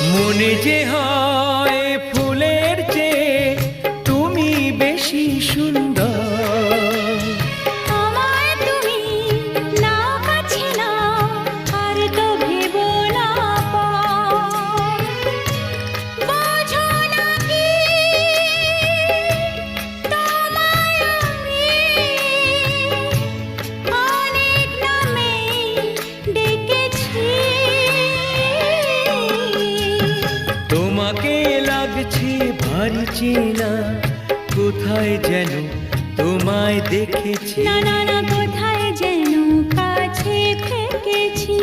মনে যে হয় ফুলের চেয়ে তুমি বেশি সুন্দর। আমায় তুমি নাও কাছে নাও, আর তো ভেবো না পর। বোঝো না কি তোমায় আমি অনেক নামেই ডেকেছি। তোমাকে লাগছে ভারী চেনা, কোথায় যেন তোমায় দেখেছি। না না না, কোথায় যেন কাছে থেকেছি।